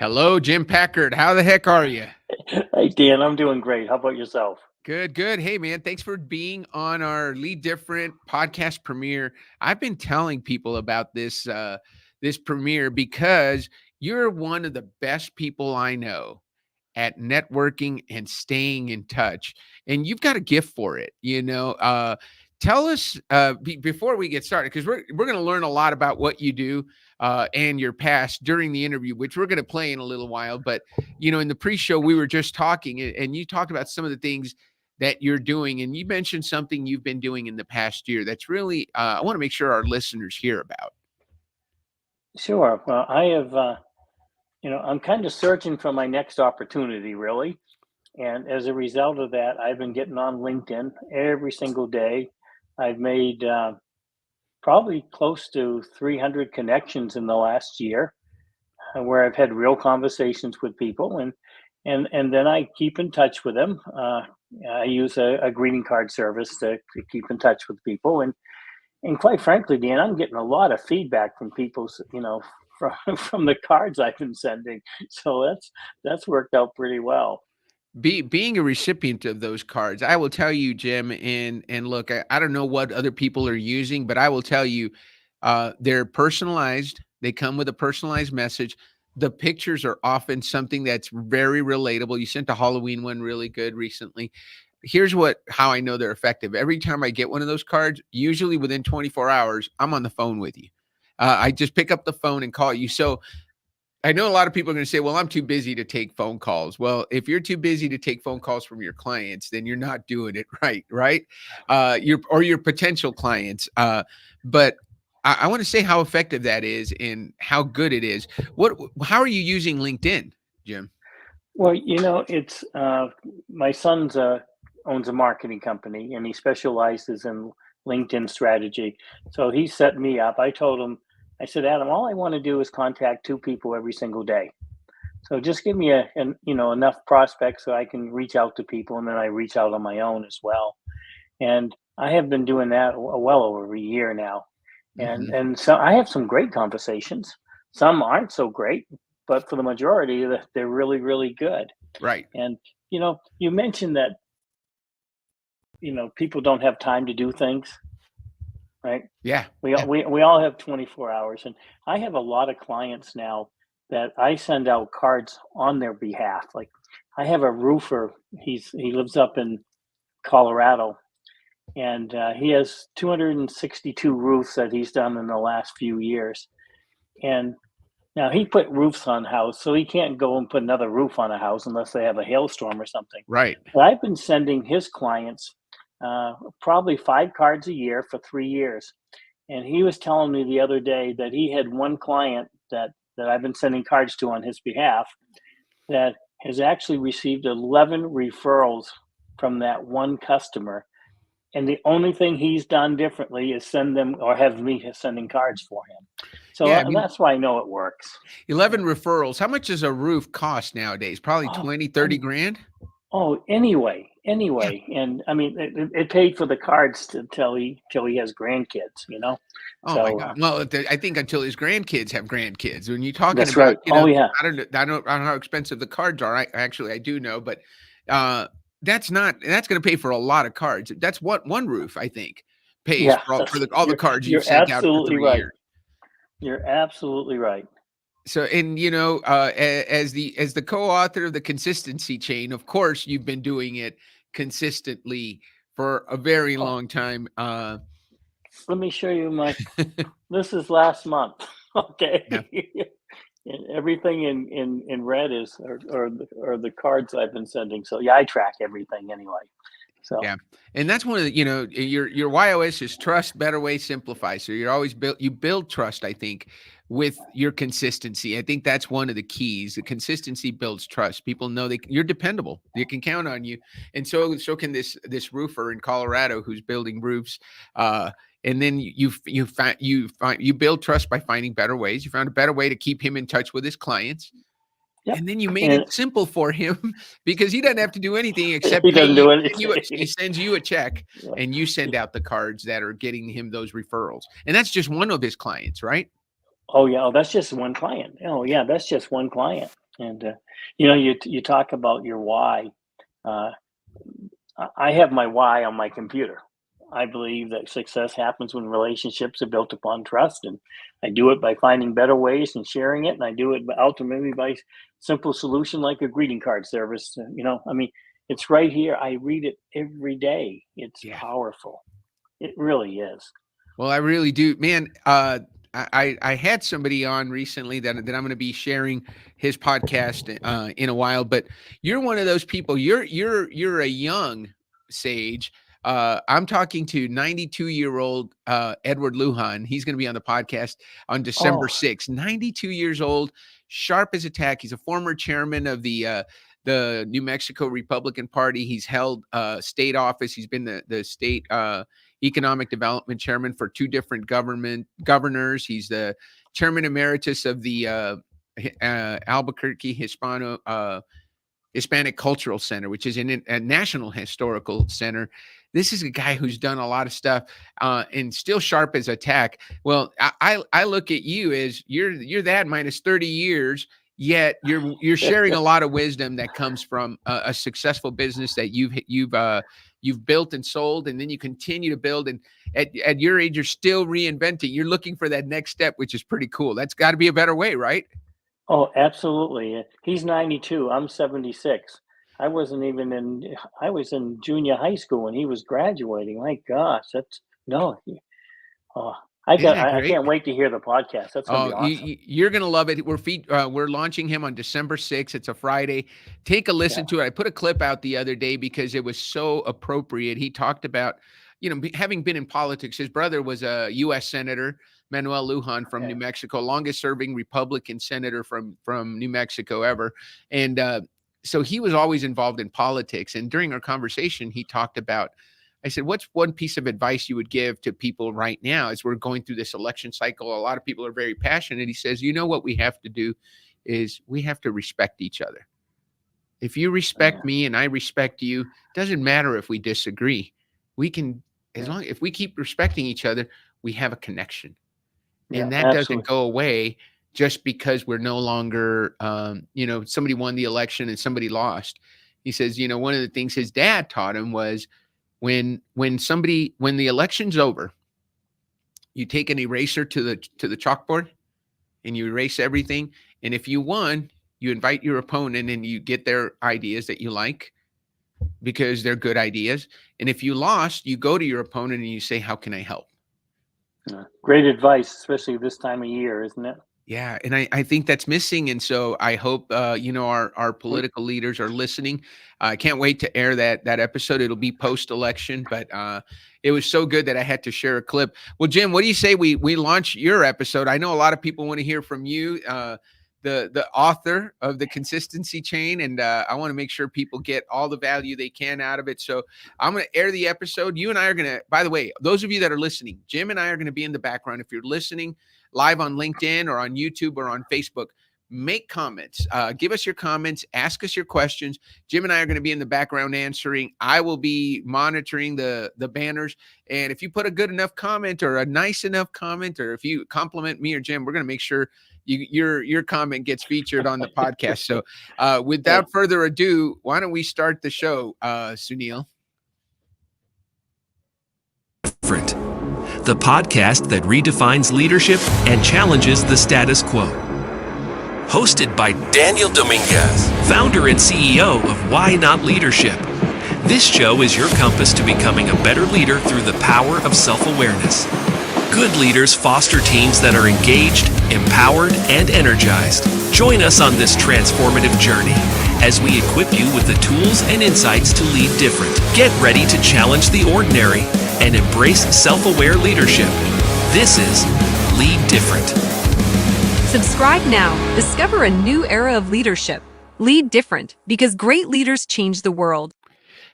Hello, Jim Packard. How the heck are you? Hey, Dan, I'm doing great. How about yourself? Good, good. Hey, man, thanks for being on our Lead Different podcast premiere. I've been telling people about this premiere because you're one of the best people I know at networking and staying in touch, and you've got a gift for it. Tell us before we get started, because we're going to learn a lot about what you do and your past during the interview, which we're going to play in a little while. But in the pre-show, we were just talking, and you talked about some of the things that you're doing, and you mentioned something you've been doing in the past year that's really I want to make sure our listeners hear about. Sure. Well, I have, I'm kind of searching for my next opportunity, really. And as a result of that, I've been getting on LinkedIn every single day. I've made probably close to 300 connections in the last year, where I've had real conversations with people, and then I keep in touch with them. I use a greeting card service to keep in touch with people, and quite frankly, Dan, I'm getting a lot of feedback from people, from the cards I've been sending. So that's worked out pretty well. Being a recipient of those cards, I will tell you, Jim, and look, I don't know what other people are using, but I will tell you, they're personalized. They come with a personalized message. The pictures are often something that's very relatable. You sent a Halloween one really good recently. Here's how I know they're effective. Every time I get one of those cards, usually within 24 hours, I'm on the phone with you. I just pick up the phone and call you. So I know a lot of people are going to say, well, I'm too busy to take phone calls. Well, if you're too busy to take phone calls from your clients, then you're not doing it right? Your potential clients. But I want to say how effective that is and how good it is. How are you using LinkedIn, Jim? Well, it's my son's owns a marketing company, and he specializes in LinkedIn strategy. So he set me up. I told him, I said, Adam, all I want to do is contact two people every single day. So just give me enough prospects so I can reach out to people, and then I reach out on my own as well. And I have been doing that well over a year now. And Mm-hmm. and so I have some great conversations. Some aren't so great, but for the majority, they're really, really good. Right. And you mentioned that people don't have time to do things, right? Yeah. We all, Yeah. we all have 24 hours, and I have a lot of clients now that I send out cards on their behalf. Like I have a roofer. He lives up in Colorado, and he has 262 roofs that he's done in the last few years. And now he put roofs on house, so he can't go and put another roof on a house unless they have a hailstorm or something. Right. But I've been sending his clients probably 5 cards a year for 3 years. And he was telling me the other day that he had one client that I've been sending cards to on his behalf that has actually received 11 referrals from that one customer. And the only thing he's done differently is send them or have me sending cards for him. So Yeah. I mean, that's why I know it works. 11 referrals. How much does a roof cost nowadays? Probably Oh, 20, 30 grand. Yeah. anyway, and I mean, it paid for the cards till he has grandkids. Oh my So God. Well, I think until his grandkids have grandkids. When you're talking that's about, right. Oh yeah, I don't know how expensive the cards are. I do know, but uh, that's going to pay for a lot of cards. That's what one roof, I think, pays yeah. for all the cards you've You're sent out for absolutely 3 years. right. You're absolutely right. So, and as the co-author of the consistency chain, of course, you've been doing it consistently for a very Oh, long time. let me show you my. This is last month. Okay. Yeah. And everything in red are the cards I've been sending. So yeah, I track everything anyway. So Yeah. And that's one of the, your YOS is trust, better way, simplify. So you build trust, I think, with your consistency. I think that's one of the keys. The consistency builds trust. People know you're dependable. They can count on you. And so can this roofer in Colorado who's building roofs. And then you build trust by finding better ways. You found a better way to keep him in touch with his clients. yep. And then you made And it simple for him because he doesn't have to do anything except he pay doesn't you. do He anything. sends you a check Yeah. and you send out the cards that are getting him those referrals. And that's just one of his clients, right? Oh yeah. Oh, that's just one client. Oh yeah, that's just one client. And you talk about your why. Uh, I have my why on my computer. I believe that success happens when relationships are built upon trust, and I do it by finding better ways and sharing it, and I do it ultimately by simple solution like a greeting card service. I mean, it's right here. I read it every day. It's Yeah. powerful. It really is. Well, I really do, man. I had somebody on recently that I'm going to be sharing his podcast in a while. But you're one of those people. You're a young sage. I'm talking to 92-year-old Edward Lujan. He's going to be on the podcast on December Oh, 6th. 92 years old, sharp as a tack. He's a former chairman of the New Mexico Republican Party. He's held state office. He's been the state economic development chairman for two different governors. He's the chairman emeritus of the Albuquerque Hispanic Cultural Center, which is a national historical center. This is a guy who's done a lot of stuff and still sharp as a tack. Well, I look at you as you're that minus 30 years. Yet you're sharing a lot of wisdom that comes from a successful business that you've built and sold, and then you continue to build. And at your age, you're still reinventing. You're looking for that next step, which is pretty cool. That's got to be a better way, right? oh, absolutely. He's 92. I'm 76. I was in junior high school when he was graduating. My gosh, that's no. Oh, Isn't that I great? can't wait to hear the podcast. That's going to be Oh, awesome. you're gonna love it. We're launching him on December 6th. It's a Friday. Take a Yeah. listen to it. I put a clip out the other day because it was so appropriate. He talked about, having been in politics. His brother was a U.S. Senator, Manuel Lujan from New Yeah. Mexico, longest serving Republican senator from New Mexico ever, and so he was always involved in politics. And during our conversation, he talked about. I said, what's one piece of advice you would give to people right now as we're going through this election cycle? A lot of people are very passionate. He says, what we have to do is we have to respect each other. If you respect Yeah. me and I respect you, doesn't matter if we disagree. We can, as Yeah. long if we keep respecting each other, we have a connection. Yeah. And that doesn't Absolutely. go away just because we're no longer, somebody won the election and somebody lost. He says, one of the things his dad taught him was, when the election's over, you take an eraser to the chalkboard and you erase everything. And if you won, you invite your opponent and you get their ideas that you like because they're good ideas. And if you lost, you go to your opponent and you say, how can I help? Yeah. Great advice, especially this time of year, isn't it? Yeah, and I think that's missing, and so I hope our We, political leaders are listening. I can't wait to air that episode. It'll be post election, but it was so good that I had to share a clip. Well, Jim, what do you say we launch your episode? I know a lot of people want to hear from you, the author of the Consistency Chain, and I want to make sure people get all the value they can out of it. So I'm going to air the episode. You and I are going to. By the way, those of you that are listening, Jim and I are going to be in the background. If you're listening live on LinkedIn or on YouTube or on Facebook, make comments. Give us your comments. Ask us your questions. Jim and I are going to be in the background answering. I will be monitoring the banners. And if you put a good enough comment or a nice enough comment, or if you compliment me or Jim, we're going to make sure your comment gets featured on the podcast. So hey, without further ado, why don't we start the show, Sunil? Different, the podcast that redefines leadership and challenges the status quo. Hosted by Daniel Dominguez, founder and CEO of Why Not Leadership. This show is your compass to becoming a better leader through the power of self-awareness. Good leaders foster teams that are engaged, empowered, and energized. Join us on this transformative journey as we equip you with the tools and insights to lead different. Get ready to challenge the ordinary and embrace self-aware leadership. This is Lead Different. Subscribe now. Discover a new era of leadership. Lead different, because great leaders change the world.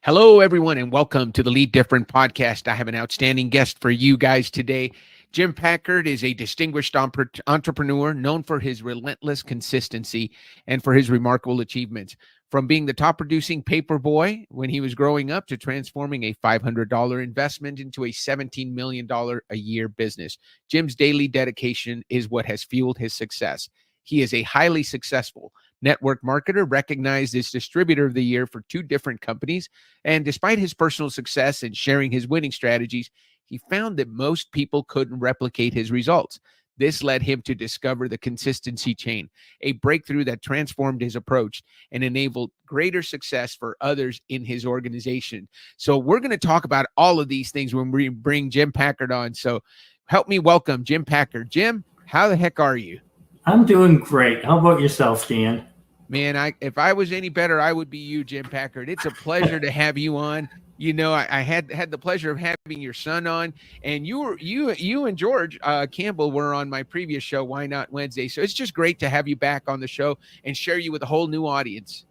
Hello, everyone, and welcome to the Lead Different podcast. I have an outstanding guest for you guys today. Jim Packard is a distinguished entrepreneur known for his relentless consistency and for his remarkable achievements. From being the top producing paperboy when he was growing up to transforming a $500 investment into a $17 million a year business, Jim's daily dedication is what has fueled his success. He is a highly successful, Network Marketer recognized as Distributor of the Year for 2 different companies. And despite his personal success and sharing his winning strategies, he found that most people couldn't replicate his results. This led him to discover the consistency chain, a breakthrough that transformed his approach and enabled greater success for others in his organization. So we're going to talk about all of these things when we bring Jim Packard on. So help me welcome Jim Packard. Jim, how the heck are you? I'm doing great. How about yourself, Dan? Man, if I was any better, I would be you, Jim Packard. It's a pleasure to have you on. You know, I had the pleasure of having your son on, and you and George Campbell were on my previous show, Why Not Wednesday. So it's just great to have you back on the show and share you with a whole new audience.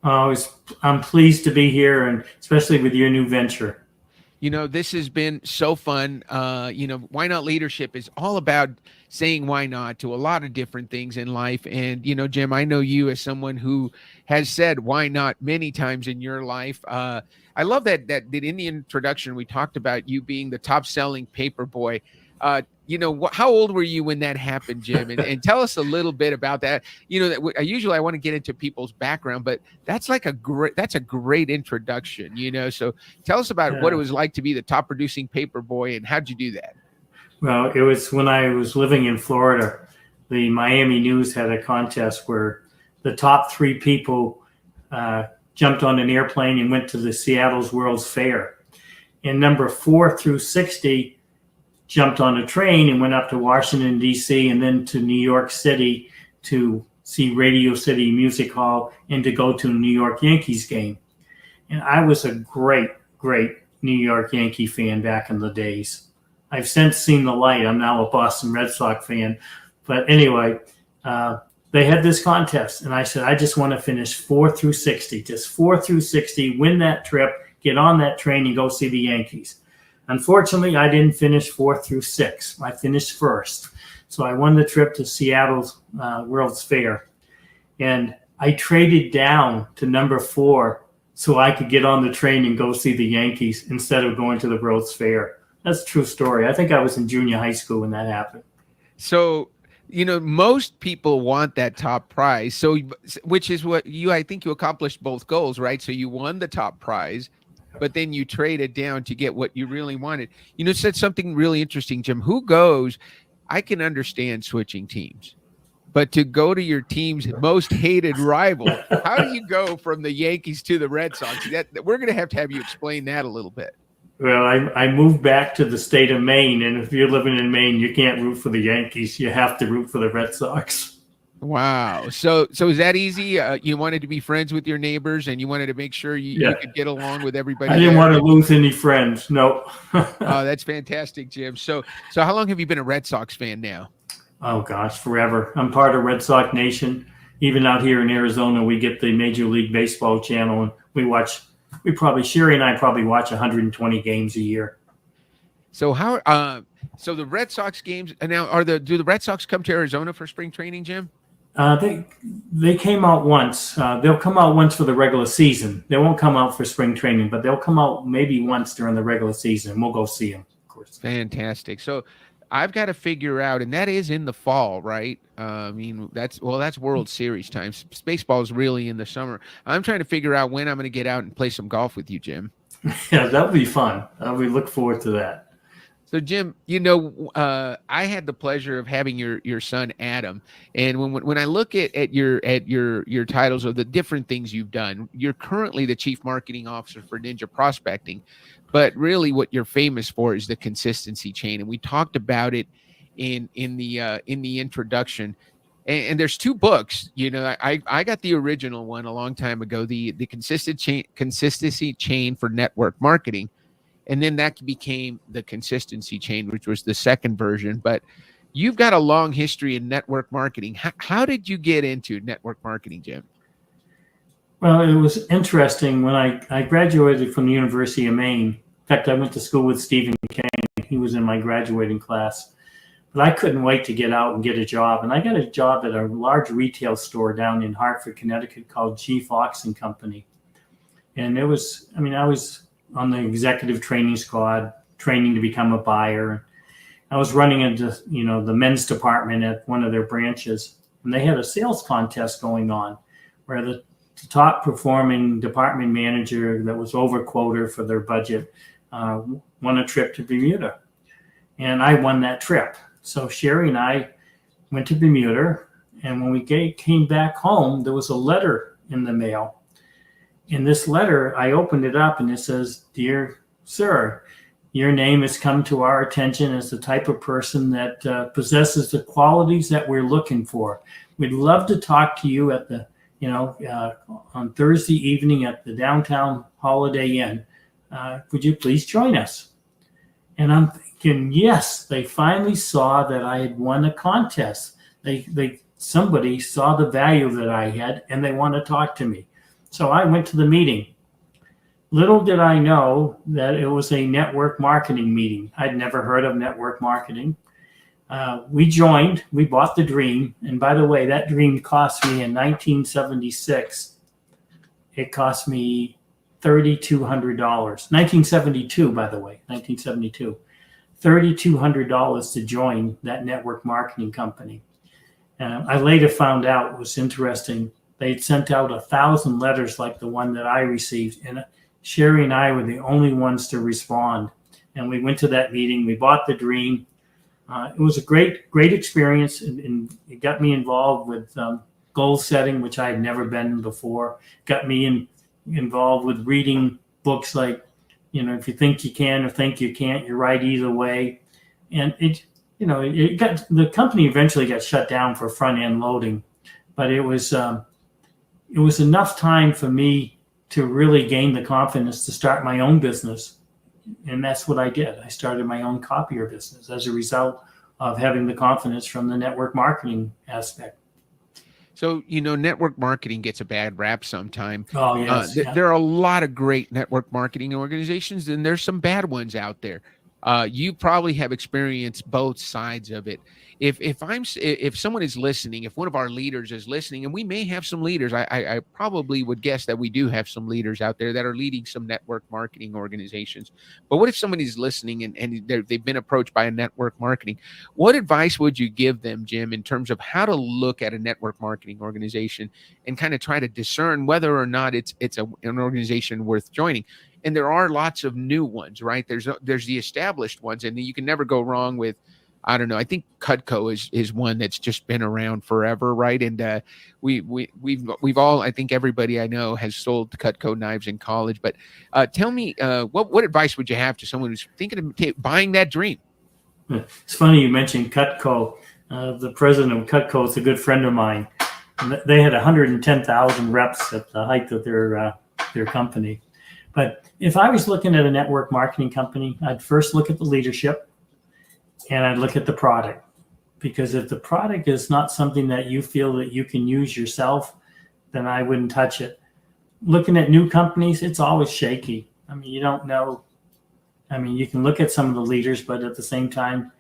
I'm pleased to be here, and especially with your new venture. You know, this has been so fun. Why Not Leadership is all about saying why not to a lot of different things in life. And, you know, Jim, I know you as someone who has said why not many times in your life. I love that in the introduction, we talked about you being the top selling paperboy. How old were you when that happened, Jim? And tell us a little bit about that. You know, that usually I want to get into people's background, but that's a great introduction, you know? So tell us about what it was like to be the top producing paperboy, and how'd you do that? Well, it was when I was living in Florida. The Miami News had a contest where the top 3 people jumped on an airplane and went to the Seattle's World's Fair. And number 4 through 60 jumped on a train and went up to Washington, D.C., and then to New York City to see Radio City Music Hall and to go to a New York Yankees game. And I was a great, great New York Yankee fan back in the days. I've since seen the light. I'm now a Boston Red Sox fan. But anyway, they had this contest, and I said, I just want to finish 4 through 60, just 4 through 60, win that trip, get on that train and go see the Yankees. Unfortunately, I didn't finish 4 through 6. I finished first. So I won the trip to Seattle's World's Fair. And I traded down to number 4 so I could get on the train and go see the Yankees instead of going to the World's Fair. That's a true story. I think I was in junior high school when that happened. So, you know, most people want that top prize. So, which is what I think you accomplished both goals, right? So you won the top prize, but then you traded down to get what you really wanted. You know, said something really interesting, Jim. I can understand switching teams, but to go to your team's most hated rival, how do you go from the Yankees to the Red Sox? We're going to have you explain that a little bit. Well, I moved back to the state of Maine, and if you're living in Maine, you can't root for the Yankees. You have to root for the Red Sox. Wow. So is that easy? You wanted to be friends with your neighbors, and you wanted to make sure you could get along with everybody. I didn't want to lose any friends. No. Oh, that's fantastic, Jim. So how long have you been a Red Sox fan now? Oh gosh, forever. I'm part of Red Sox Nation. Even out here in Arizona, we get the Major League Baseball channel, and Sherry and I probably watch 120 games a year. So so the Red Sox games now do the Red Sox come to Arizona for spring training, Jim? They came out once. They'll come out once for the regular season. They won't come out for spring training, but they'll come out maybe once during the regular season. We'll go see them, of course. Fantastic. So I've got to figure out, and that is in the fall, right? I mean, that's World Series time. Baseball is really in the summer. I'm trying to figure out when I'm going to get out and play some golf with you, Jim. Yeah, that would be fun. We look forward to that. So, Jim, you know, I had the pleasure of having your son Adam, and when I look at your titles of the different things you've done, you're currently the Chief Marketing Officer for Ninja Prospecting, but really what you're famous for is the consistency chain, and we talked about it in the introduction. And there's 2 books. You know, I got the original one a long time ago, the consistency chain for network marketing. And then that became the consistency chain, which was the second version. But you've got a long history in network marketing. How did you get into network marketing, Jim? Well, it was interesting. When I graduated from the University of Maine, in fact, I went to school with Stephen Kane. He was in my graduating class. But I couldn't wait to get out and get a job. And I got a job at a large retail store down in Hartford, Connecticut called G. Fox and Company. And I was on the executive training squad, training to become a buyer. I was running into, the men's department at one of their branches, and they had a sales contest going on. where the top performing department manager that was over quota for their budget won a trip to Bermuda. And I won that trip. So Sherry and I went to Bermuda. And when we came back home, there was a letter in the mail. In this letter, I opened it up and it says, "Dear sir, your name has come to our attention as the type of person that possesses the qualities that we're looking for. We'd love to talk to you at the, on Thursday evening at the downtown Holiday Inn. Would you please join us?" And I'm thinking, yes, they finally saw that I had won a contest. Somebody saw the value that I had, and they want to talk to me. So I went to the meeting. Little did I know that it was a network marketing meeting. I'd never heard of network marketing. We joined, we bought the dream. And by the way, that dream cost me in 1976. It cost me $3,200. 1972, by the way, 1972. $3,200 to join that network marketing company. I later found out, it was interesting, they'd sent out 1,000 letters like the one that I received. And Sherry and I were the only ones to respond. And we went to that meeting. We bought the dream. It was a great experience. And it got me involved with goal setting, which I had never been before. Got me involved with reading books like, if you think you can or think you can't, you're right either way. And the company eventually got shut down for front end loading, but it was enough time for me to really gain the confidence to start my own business. And that's what I did. I started my own copier business as a result of having the confidence from the network marketing aspect. So, network marketing gets a bad rap sometime. Oh, yes. There are a lot of great network marketing organizations, and there's some bad ones out there. You probably have experienced both sides of it. If someone is listening, if one of our leaders is listening, and we may have some leaders, I probably would guess that we do have some leaders out there that are leading some network marketing organizations. But what if somebody is listening and they've been approached by a network marketing? What advice would you give them, Jim, in terms of how to look at a network marketing organization and kind of try to discern whether or not it's an organization worth joining? And there are lots of new ones, right? There's the established ones, and you can never go wrong with, I don't know. I think Cutco is one that's just been around forever, right? And we've all, I think everybody I know has sold Cutco knives in college. But tell me, what advice would you have to someone who's thinking of buying that dream? It's funny you mentioned Cutco. The president of Cutco is a good friend of mine. They had 110,000 reps at the height of their company. But if I was looking at a network marketing company, I'd first look at the leadership and I'd look at the product. Because if the product is not something that you feel that you can use yourself, then I wouldn't touch it. Looking at new companies, it's always shaky. I mean, you don't know. I mean, you can look at some of the leaders, but at the same time,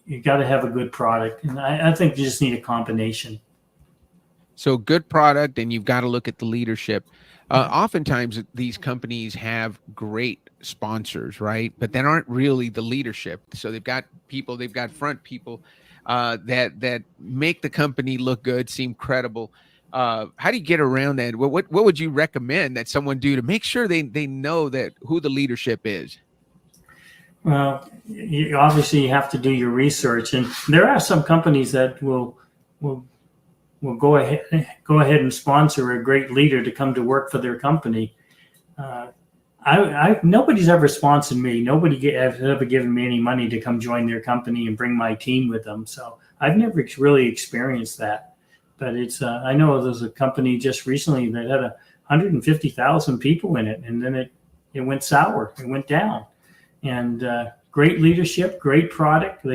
you got to have a good product. And I think you just need a combination. So good product, and you've got to look at the leadership. Oftentimes, these companies have great sponsors, right? But they aren't really the leadership. So they've got front people that make the company look good, seem credible. How do you get around that? What would you recommend that someone do to make sure they know that who the leadership is? Well, obviously you have to do your research, and there are some companies that will go ahead and sponsor a great leader to come to work for their company. Nobody's ever sponsored me. Nobody has ever given me any money to come join their company and bring my team with them. So I've never really experienced that. But it's I know there's a company just recently that had 150,000 people in it, and then it went sour. It went down. And great leadership, great product.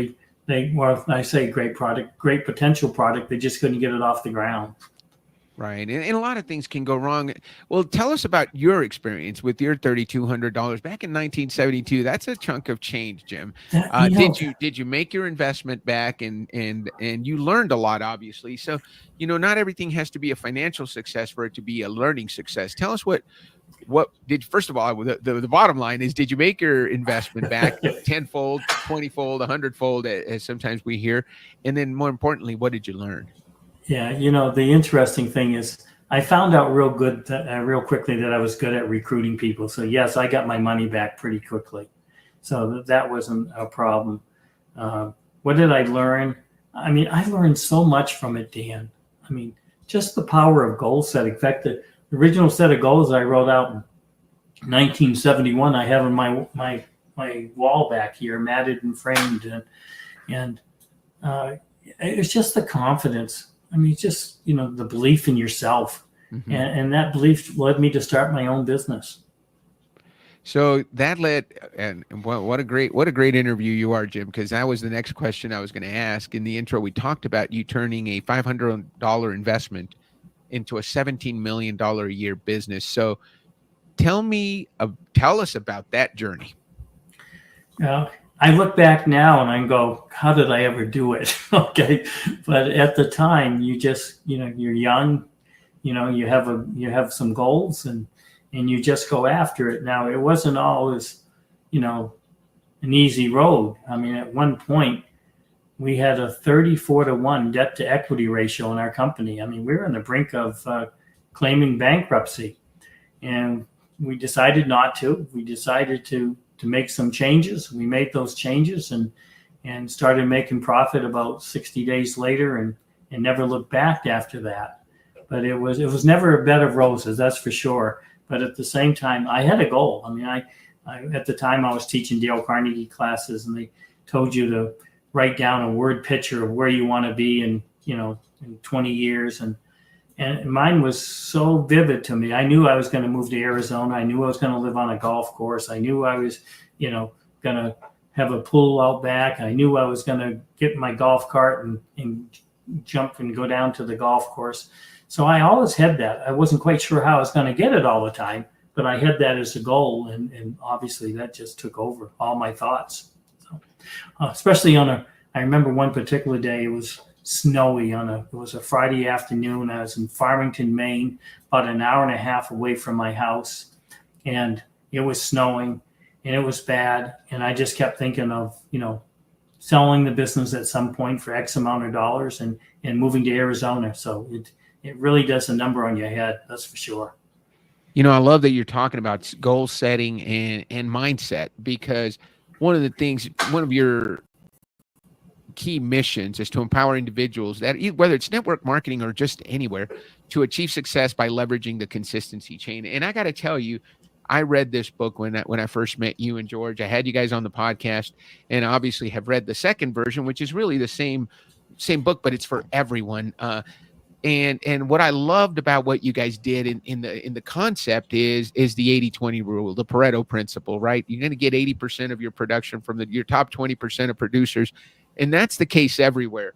I say great product, great potential product. They just couldn't get it off the ground. Right. And a lot of things can go wrong. Well, tell us about your experience with your $3,200 back in 1972. That's a chunk of change, Jim. Did you make your investment back and you learned a lot, obviously. So, not everything has to be a financial success for it to be a learning success. Tell us what first of all, the bottom line is, did you make your investment back 10-fold, 20-fold, 100-fold, as sometimes we hear? And then more importantly, what did you learn? Yeah, the interesting thing is I found out real quickly that I was good at recruiting people. So yes, I got my money back pretty quickly. So that wasn't a problem. What did I learn? I mean, I learned so much from it, Dan. I mean, just the power of goal setting. In fact, the original set of goals I wrote out in 1971, I have in my wall back here, matted and framed, and it's just the confidence. I mean, just the belief in yourself, and that belief led me to start my own business. So that led, and what a great interview you are, Jim, because that was the next question I was going to ask. In the intro, we talked about you turning a $500 investment into a $17 million a year business. So tell us about that journey. I look back now and I go, how did I ever do it? Okay. But at the time you just, you're young, you have some goals and you just go after it. Now it wasn't always, an easy road. I mean, at one point we had a 34-to-1 debt to equity ratio in our company. I mean, we were on the brink of claiming bankruptcy, and we decided not to. We decided to make some changes. We made those changes and started making profit about 60 days later and never looked back after that. But it was never a bed of roses, that's for sure. But at the same time, I had a goal. I mean, I at the time I was teaching Dale Carnegie classes, and they told you to write down a word picture of where you want to be in 20 years. And mine was so vivid to me. I knew I was going to move to Arizona. I knew I was going to live on a golf course. I knew I was, going to have a pool out back. I knew I was going to get my golf cart and jump and go down to the golf course. So I always had that. I wasn't quite sure how I was going to get it all the time, but I had that as a goal. And obviously that just took over all my thoughts. So, especially I remember one particular day, it was snowy it was a Friday afternoon. I was in Farmington, Maine, about an hour and a half away from my house, and it was snowing and it was bad. And I just kept thinking of, selling the business at some point for X amount of dollars and moving to Arizona. So it really does a number on your head. That's for sure. I love that you're talking about goal setting and mindset, because one of your key missions is to empower individuals that, whether it's network marketing or just anywhere, to achieve success by leveraging the consistency chain. And I got to tell you, I read this book when I first met you and George. I had you guys on the podcast, and obviously have read the second version, which is really the same book, but it's for everyone. And what I loved about what you guys did in the concept is the 80-20 rule, the Pareto principle, right? You're going to get 80% of your production from your top 20% of producers. And that's the case everywhere.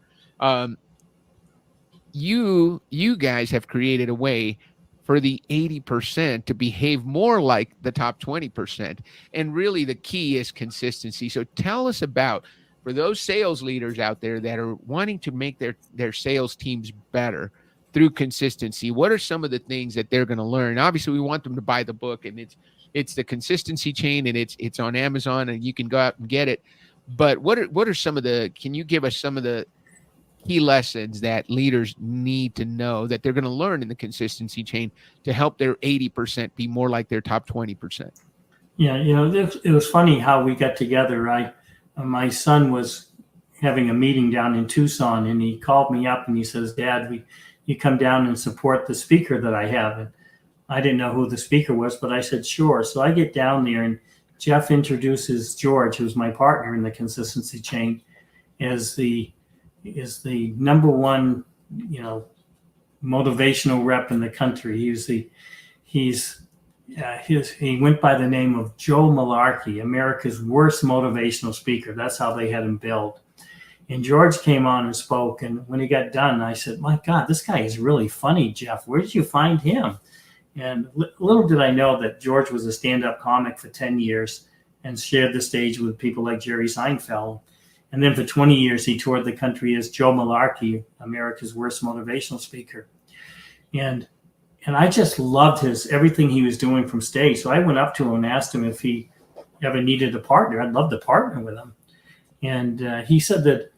You guys have created a way for the 80% to behave more like the top 20%. And really the key is consistency. So tell us about, for those sales leaders out there that are wanting to make their sales teams better through consistency, what are some of the things that they're going to learn? Obviously, we want them to buy the book, and it's the consistency chain, and it's on Amazon, and you can go out and get it. But what are some of can you give us some of the key lessons that leaders need to know that they're going to learn in the consistency chain to help their 80% be more like their top 20%? Yeah, it was funny how we got together. My son was having a meeting down in Tucson, and he called me up and he says, "Dad, you come down and support the speaker that I have." And I didn't know who the speaker was, but I said, sure. So I get down there, and Jeff introduces George, who's my partner in the consistency chain, as the number one, motivational rep in the country. He went by the name of Joe Malarkey, America's worst motivational speaker. That's how they had him billed. And George came on and spoke. And when he got done, I said, "My God, this guy is really funny, Jeff. Where did you find him?" And little did I know that George was a stand-up comic for 10 years and shared the stage with people like Jerry Seinfeld. And then for 20 years, he toured the country as Joe Malarkey, America's worst motivational speaker. And I just loved everything he was doing from stage. So I went up to him and asked him if he ever needed a partner. I'd love to partner with him. And he said that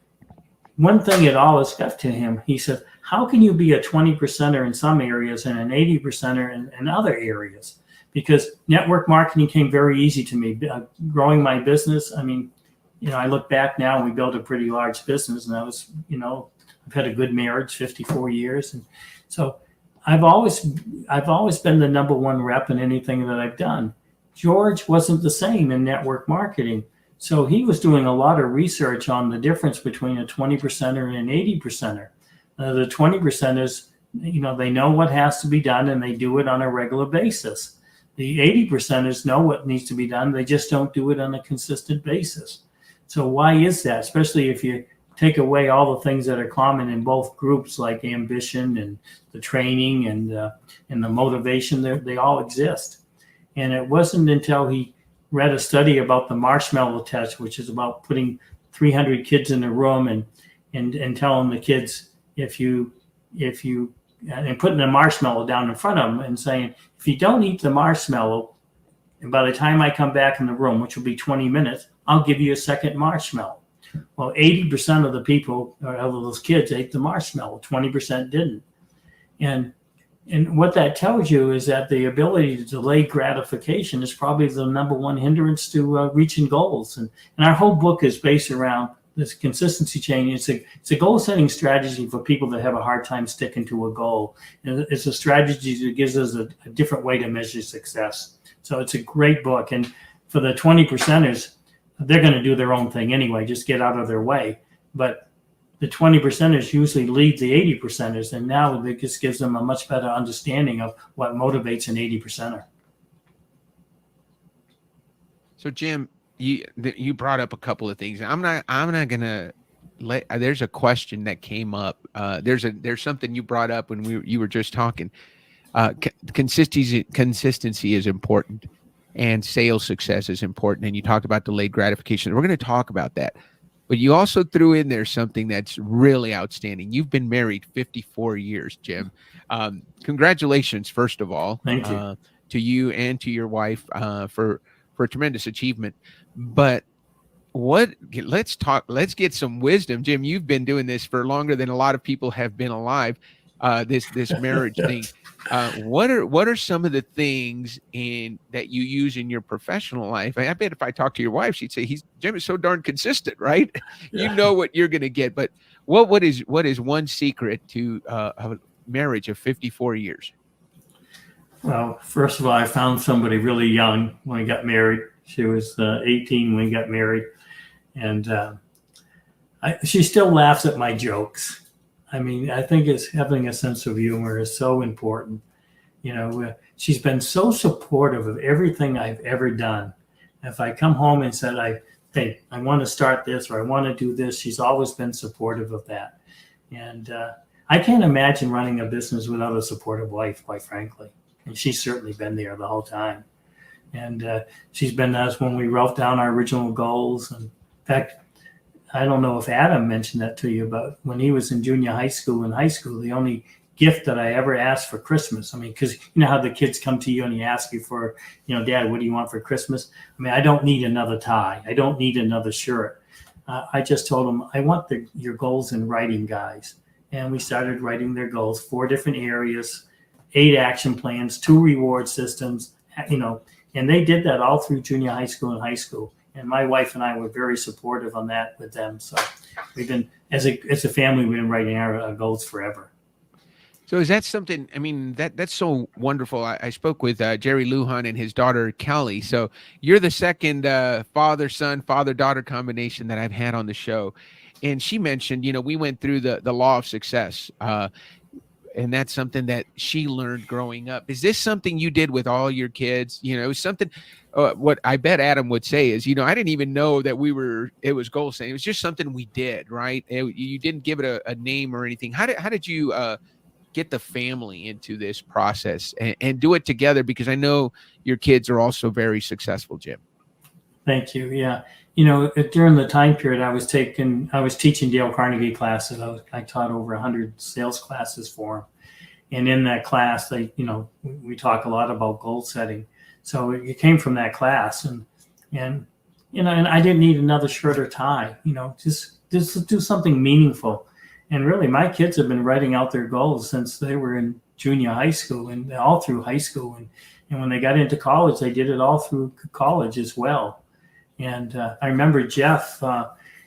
one thing it always stuck to him. He said, how can you be a 20%er in some areas and an 80%er in other areas? Because network marketing came very easy to me. Growing my business, I mean, I look back now and we built a pretty large business, and I was, I've had a good marriage, 54 years. And so I've always been the number one rep in anything that I've done. George wasn't the same in network marketing. So he was doing a lot of research on the difference between a 20%er and an 80%er. The 20%ers, they know what has to be done and they do it on a regular basis. The 80%ers know what needs to be done. They just don't do it on a consistent basis. So why is that? Especially if you take away all the things that are common in both groups, like ambition and the training and the motivation, they all exist. And it wasn't until he read a study about the marshmallow test, which is about putting 300 kids in a room and telling the kids, and putting a marshmallow down in front of them and saying, if you don't eat the marshmallow, and by the time I come back in the room, which will be 20 minutes, I'll give you a second marshmallow. Well, 80% of the people, or of those kids, ate the marshmallow. 20% didn't. And what that tells you is that the ability to delay gratification is probably the number one hindrance to reaching goals. And our whole book is based around this consistency chain. It's a goal setting strategy for people that have a hard time sticking to a goal. And it's a strategy that gives us a different way to measure success. So it's a great book. And for the 20%ers, they're going to do their own thing anyway, just get out of their way. But the 20%ers usually lead the 80%ers, and now it just gives them a much better understanding of what motivates an 80%er. So Jim, you brought up a couple of things. I'm not gonna let. There's a question that came up. There's something you brought up when you were just talking. Consistency is important, and sales success is important. And you talked about delayed gratification. We're going to talk about that. But you also threw in there something that's really outstanding. You've been married 54 years, Jim. Congratulations, first of all. Thank you. To you and to your wife for a tremendous achievement. But let's get some wisdom. Jim, you've been doing this for longer than a lot of people have been alive. This marriage thing. What are some of the things that you use in your professional life? I bet if I talked to your wife, she'd say Jim is so darn consistent, right? Yeah. You know what you're going to get. But what is one secret to a marriage of 54 years? Well, first of all, I found somebody really young when we got married. She was 18 when we got married, and she still laughs at my jokes. I mean, I think having a sense of humor is so important. She's been so supportive of everything I've ever done. If I come home and said, hey, I want to start this or I want to do this, she's always been supportive of that. And I can't imagine running a business without a supportive wife, quite frankly. And she's certainly been there the whole time. And she's been us when we wrote down our original goals. And in fact, I don't know if Adam mentioned that to you, but when he was in junior high school, the only gift that I ever asked for Christmas, I mean, because you know how the kids come to you and you ask you for, Dad, what do you want for Christmas? I mean, I don't need another tie. I don't need another shirt. I just told them, I want your goals in writing, guys. And we started writing their goals, 4 different areas, 8 action plans, 2 reward systems, and they did that all through junior high school and high school. And my wife and I were very supportive on that with them. So we've been, as a family, we've been writing our goals forever. So is that something, I mean, that's so wonderful. I spoke with Jerry Lujan and his daughter, Kelly. So you're the second father-son, father-daughter combination that I've had on the show. And she mentioned, we went through the law of success. And that's something that she learned growing up. Is this something you did with all your kids? It was something, what I bet Adam would say is, I didn't even know that it was goal setting. It was just something we did, right? You didn't give it a name or anything. How did you get the family into this process and do it together? Because I know your kids are also very successful, Jim. Thank you. Yeah. During the time period I was teaching Dale Carnegie classes. I taught over 100 sales classes for him. And in that class, we talk a lot about goal setting. So it came from that class and I didn't need another shirt or tie, just just do something meaningful. And really, my kids have been writing out their goals since they were in junior high school and all through high school. And when they got into college, they did it all through college as well. And I remember Jeff,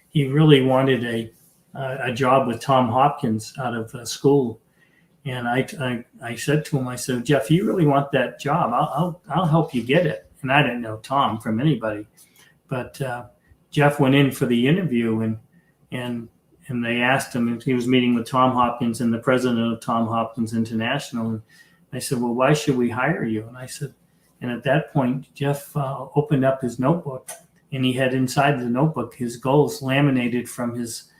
he really wanted a job with Tom Hopkins out of school. And I said to him, I said, Jeff, you really want that job? I'll help you get it. And I didn't know Tom from anybody, but Jeff went in for the interview, and they asked him if he was meeting with Tom Hopkins and the president of Tom Hopkins International. And I said, well, why should we hire you? And I said, and at that point, Jeff opened up his notebook, and he had inside the notebook his goals laminated from his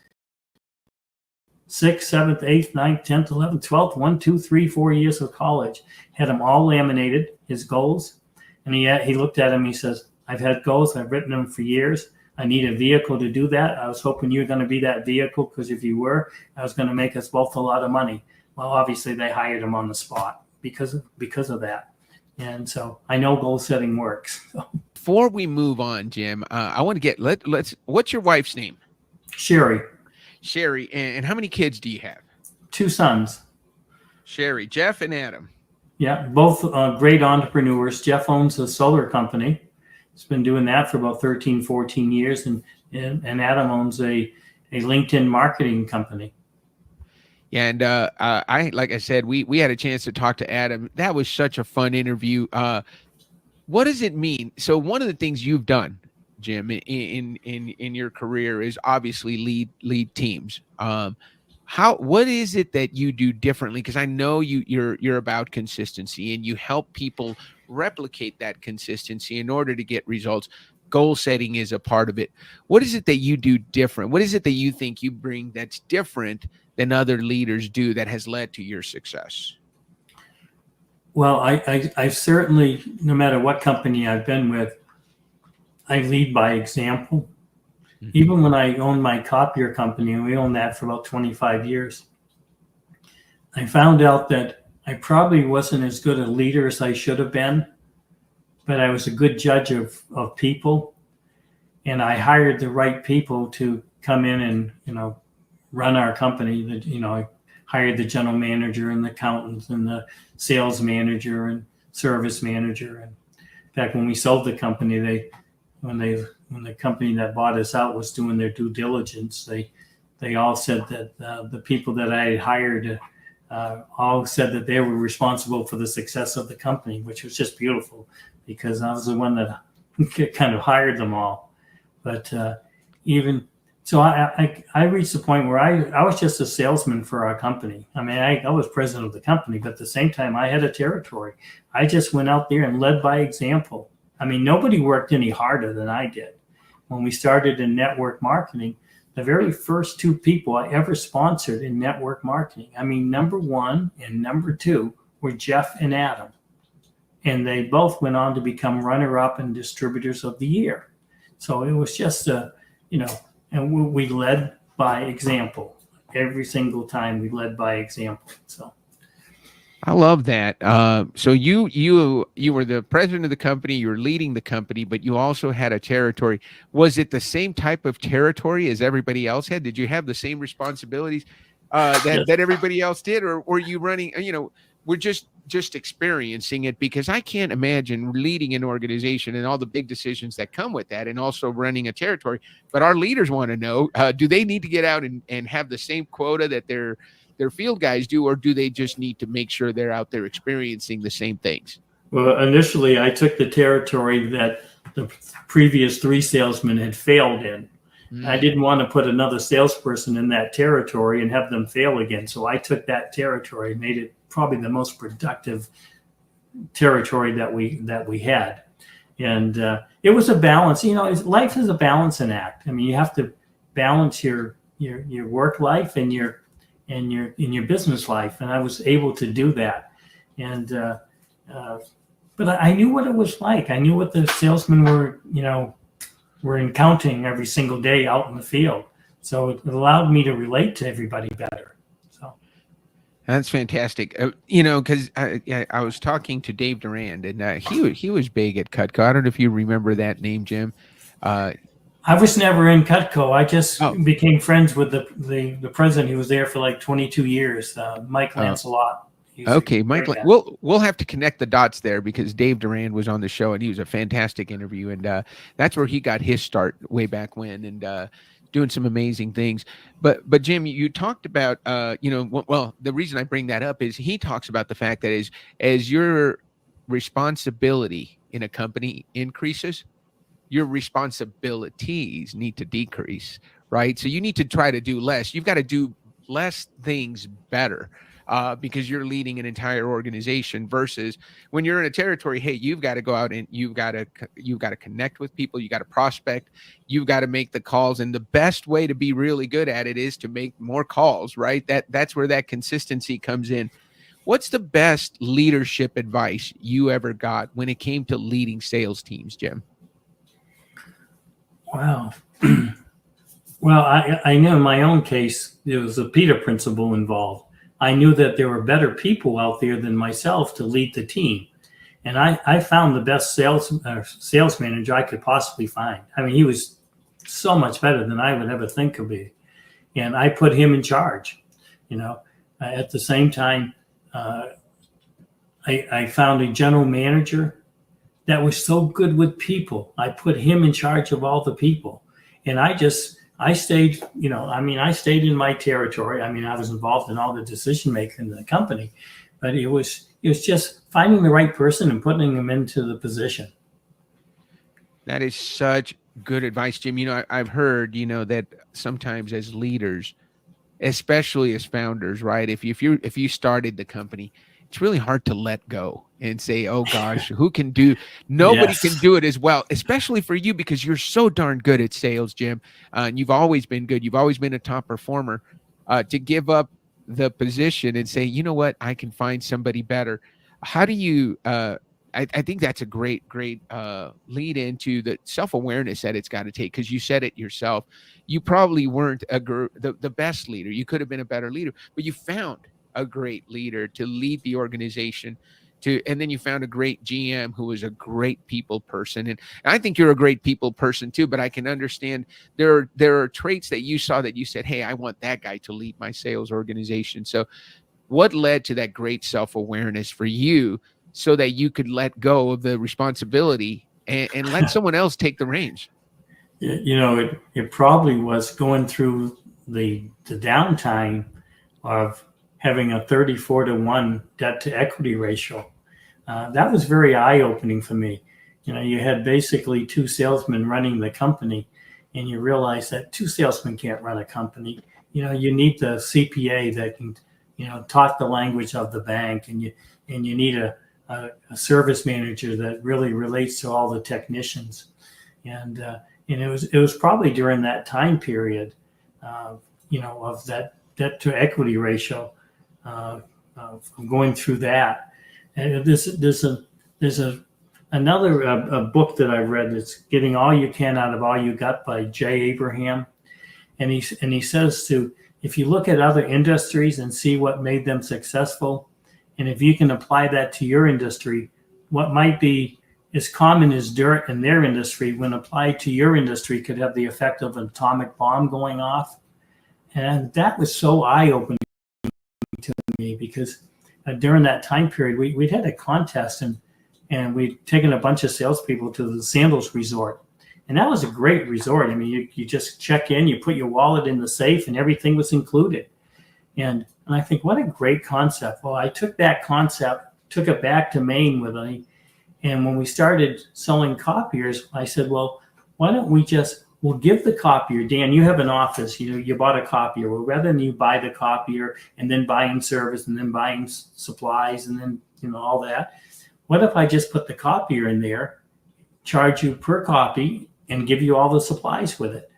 6th, 7th, 8th, 9th, 10th, 11th, 12th, 1, 2, 3, 4 years of college. Had them all laminated, his goals. And he looked at him, he says, I've had goals, I've written them for years. I need a vehicle to do that. I was hoping you were going to be that vehicle, because if you were, I was going to make us both a lot of money. Well, obviously they hired him on the spot because of that. And so I know goal setting works. Before we move on, Jim, I want to get, what's your wife's name? Sherry. Sherry. And how many kids do you have? 2 sons. Sherry, Jeff and Adam. Yeah, both great entrepreneurs. Jeff owns a solar company. He's been doing that for about 13, 14 years. And Adam owns a LinkedIn marketing company. Yeah, and I like I said, we had a chance to talk to Adam. That was such a fun interview. What does it mean? So one of the things you've done, Jim, in your career is obviously lead teams. What is it that you do differently? Because I know you're about consistency, and you help people replicate that consistency in order to get results. Goal setting is a part of it. What is it that you do different? What is it that you think you bring that's different than other leaders do that has led to your success? Well, I certainly, no matter what company I've been with, I lead by example. Mm-hmm. Even when I owned my copier company, and we owned that for about 25 years, I found out that I probably wasn't as good a leader as I should have been, but I was a good judge of people. And I hired the right people to come in and, run our company. I hired the general manager and the accountant and the sales manager and service manager. And in fact, when we sold the company, when the company that bought us out was doing their due diligence, they all said that the people that I had hired all said that they were responsible for the success of the company, which was just beautiful, because I was the one that kind of hired them all. But even so, I reached the point where I was just a salesman for our company. I mean, I was president of the company, but at the same time, I had a territory. I just went out there and led by example. I mean, nobody worked any harder than I did. When we started in network marketing, the very first 2 people I ever sponsored in network marketing, I mean, number 1 and number 2 were Jeff and Adam. And they both went on to become runner-up and distributors of the year. So it was just and we led by example. Every single time we led by example. So I love that. So you were the president of the company, you were leading the company, but you also had a territory. Was it the same type of territory as everybody else had? Did you have the same responsibilities that everybody else did, or were you running? We're just experiencing it, because I can't imagine leading an organization and all the big decisions that come with that, and also running a territory. But our leaders want to know, do they need to get out and have the same quota that their field guys do, or do they just need to make sure they're out there experiencing the same things? Well, initially I took the territory that the previous 3 salesmen had failed in. I didn't want to put another salesperson in that territory and have them fail again. So I took that territory, made it probably the most productive territory that we had. And it was a balance. Life is a balancing act. I mean, you have to balance your work life and your business life. And I was able to do that. And but I knew what it was like. I knew what the salesmen were encountering every single day out in the field. So it allowed me to relate to everybody better. So that's fantastic. Because I was talking to Dave Durand, and he was big at Cutco. I don't know if you remember that name, Jim. I was never in Cutco. I just Oh, became friends with the president. He was there for like 22 years. Mike oh, Lancelot. He's a okay, Mike. great guy. We'll have to connect the dots there because Dave Duran was on the show and he was a fantastic interview, and that's where he got his start way back when, and doing some amazing things. But Jim, you talked about well, the reason I bring that up is he talks about the fact that as your responsibility in a company increases, your responsibilities need to decrease, right? So you need to try to do less. You've got to do less things better, because you're leading an entire organization versus when you're in a territory. Hey, you've got to go out and you've got to connect with people. You got to prospect. You've got to make the calls, and the best way to be really good at it is to make more calls, right? That's where that consistency comes in. What's the best leadership advice you ever got when it came to leading sales teams, Jim? Wow. Well, I know in my own case, there was a Peter principle involved. I knew that there were better people out there than myself to lead the team. And I found the best sales manager I could possibly find. I mean, he was so much better than I would ever think of be. And I put him in charge. At the same time, I found a general manager that was so good with people. I put him in charge of all the people. And I stayed, I stayed in my territory. I mean, I was involved in all the decision making in the company, but it was just finding the right person and putting them into the position. That is such good advice, Jim. I've heard, that sometimes as leaders, especially as founders, right? If you started the company, it's really hard to let go and say, oh gosh, nobody Yes. can do it as well, especially for you, because you're so darn good at sales, Jim. And you've always been good. You've always been a top performer, to give up the position and say, you know what, I can find somebody better. How do you, I think that's a great lead into the self-awareness that it's got to take, because you said it yourself. You probably weren't the best leader. You could have been a better leader, but you found a great leader to lead the organization, and then you found a great GM who was a great people person. And I think you're a great people person too, but I can understand there are traits that you saw that you said, hey, I want that guy to lead my sales organization. So what led to that great self-awareness for you so that you could let go of the responsibility and let someone else take the reins? It probably was going through the downtime of having a 34-to-1 debt to equity ratio. That was very eye-opening for me. You had basically two salesmen running the company, and you realize that two salesmen can't run a company. You need the CPA that can, talk the language of the bank, and you need a service manager that really relates to all the technicians. And it was probably during that time period, of that debt to equity ratio, going through that. And there's another book that I've read that's Getting All You Can Out of All You Got by Jay Abraham, and he says if you look at other industries and see what made them successful, and if you can apply that to your industry, what might be as common as dirt in their industry, when applied to your industry, could have the effect of an atomic bomb going off. And that was so eye-opening to me, because during that time period, we'd had a contest, and we'd taken a bunch of salespeople to the Sandals Resort. And that was a great resort. I mean, you just check in, you put your wallet in the safe, and everything was included. And I think, what a great concept. Well, I took that concept, took it back to Maine with me. And when we started selling copiers, I said, well, why don't we'll give the copier, Dan, you have an office, you bought a copier. Well, rather than you buy the copier and then buying service and then buying supplies and then, all that, what if I just put the copier in there, charge you per copy, and give you all the supplies with it?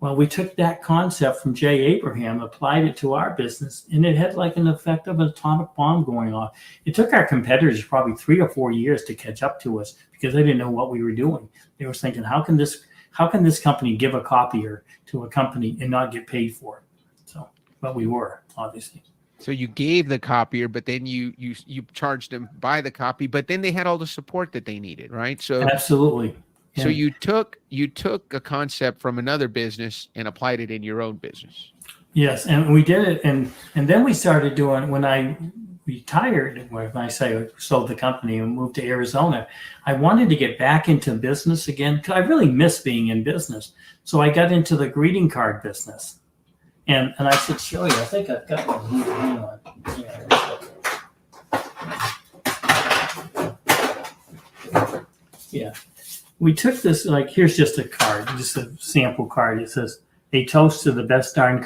Well, we took that concept from Jay Abraham, applied it to our business, and it had like an effect of an atomic bomb going off. It took our competitors probably 3 or 4 years to catch up to us, because they didn't know what we were doing. They were thinking, how can this company give a copier to a company and not get paid for it? So, but we were, obviously. So you gave the copier, but then you charged them by the copy, but then they had all the support that they needed, right? So Absolutely. So And you took a concept from another business and applied it in your own business. yes, and we did it, and then we started doing, when I retired, when I say I sold the company and moved to Arizona, I wanted to get back into business again because I really miss being in business. So I got into the greeting card business, and I should show you. I think I've got one here. Hang on. Yeah, we took this, like, here's just a card, just a sample card. It says, "A toast to the best darn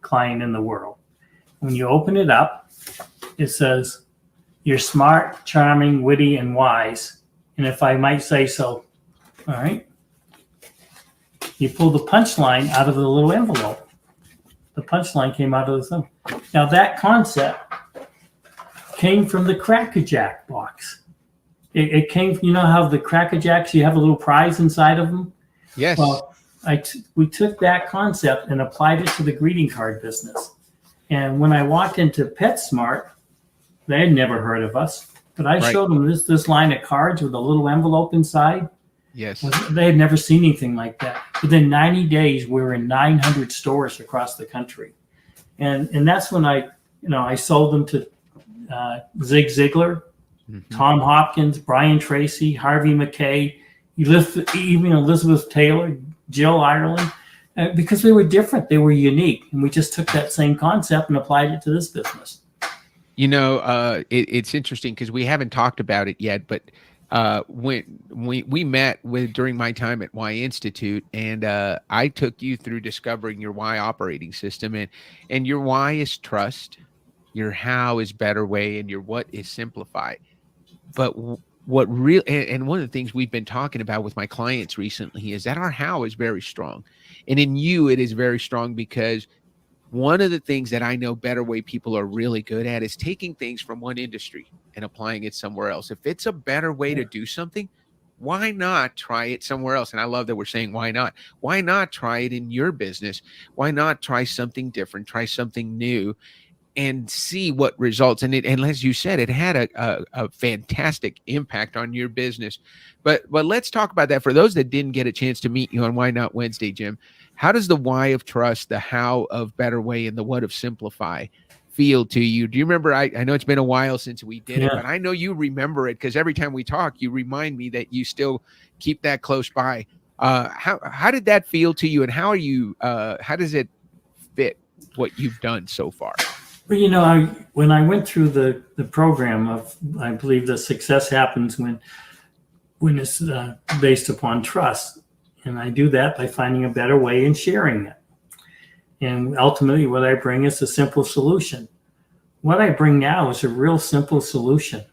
client in the world." When you open it up, it says, "You're smart, charming, witty, and wise." And if I might say so, all right, you pull the punchline out of the little envelope. The punchline came out of the thing. Now that concept came from the Cracker Jack box. It came, you know how the Cracker Jacks, you have a little prize inside of them? Yes. Well, we took that concept and applied it to the greeting card business. And when I walked into PetSmart, they had never heard of us, but I showed them this line of cards with a little envelope inside. Yes. They had never seen anything like that. Within 90 days, we were in 900 stores across the country. And that's when I sold them to Zig Ziglar, Tom Hopkins, Brian Tracy, Harvey McKay, even Elizabeth Taylor, Jill Ireland, because they were different. They were unique. And we just took that same concept and applied it to this business. You know, it's interesting because we haven't talked about it yet, but when we met during my time at Y Institute, and I took you through discovering your Y operating system, and your why is trust, your how is better way, and your what is simplify. But what real and one of the things we've been talking about with my clients recently is that our how is very strong, and in you it is very strong because one of the things that I know Better Way people are really good at is taking things from one industry and applying it somewhere else. If it's a better way to do something, why not try it somewhere else? And I love that we're saying, why not? Why not try it in your business? Why not try something different, try something new, and see what results? And as you said, it had a fantastic impact on your business. But let's talk about that. For those that didn't get a chance to meet you on Why Not Wednesday, Jim, how does the why of trust, the how of Better Way, and the what of simplify feel to you? Do you remember? I know it's been a while since we did it, but I know you remember it because every time we talk, you remind me that you still keep that close by. How did that feel to you, and how does it fit what you've done so far? Well, you know, when I went through the program of, I believe that success happens when it's based upon trust. And I do that by finding a better way and sharing it. And ultimately, what I bring is a simple solution. What I bring now is a real simple solution.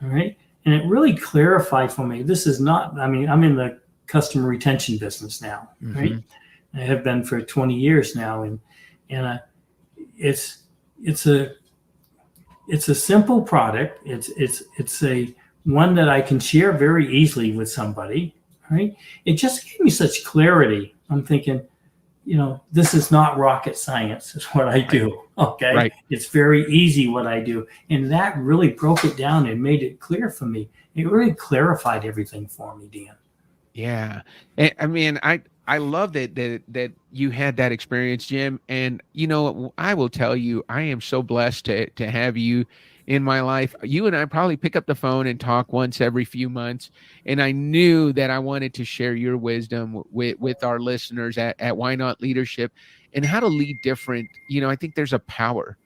All right. And it really clarified for me. This is not, I mean, I'm in the customer retention business now, right? I have been for 20 years now. And it's a simple product. It's a one that I can share very easily with somebody. Right? It just gave me such clarity. I'm thinking, you know, this is not rocket science, is what I do. Okay. Right. It's very easy what I do. And that really broke it down and made it clear for me. It really clarified everything for me, Dan. Yeah. I mean, I love that you had that experience, Jim. And, you know, I will tell you, I am so blessed to have you in my life. You and I probably pick up the phone and talk once every few months. And I knew that I wanted to share your wisdom with our listeners at Why Not Leadership and how to lead different. You know, I think there's a power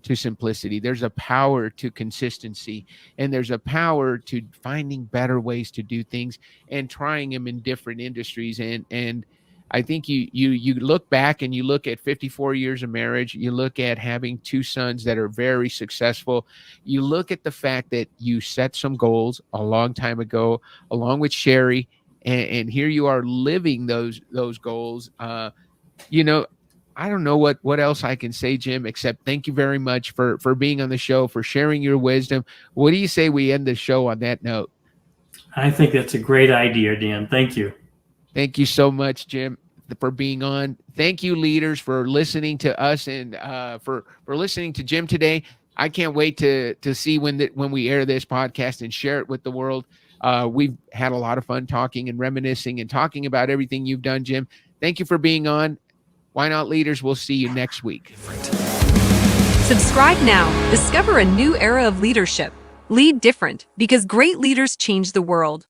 to simplicity. There's a power to consistency, and there's a power to finding better ways to do things and trying them in different industries. And I think you look back and you look at 54 years of marriage, you look at having two sons that are very successful. You look at the fact that you set some goals a long time ago, along with Sherry, and here you are living those goals. You know, I don't know what else I can say, Jim, except thank you very much for being on the show, for sharing your wisdom. What do you say we end the show on that note? I think that's a great idea, Dan. Thank you. Thank you so much, Jim, for being on. Thank you, leaders, for listening to us and for listening to Jim today. I can't wait to see when we air this podcast and share it with the world. We've had a lot of fun talking and reminiscing and talking about everything you've done, Jim. Thank you for being on. Why Not Leaders? We'll see you next week. Subscribe now. Discover a new era of leadership. Lead different because great leaders change the world.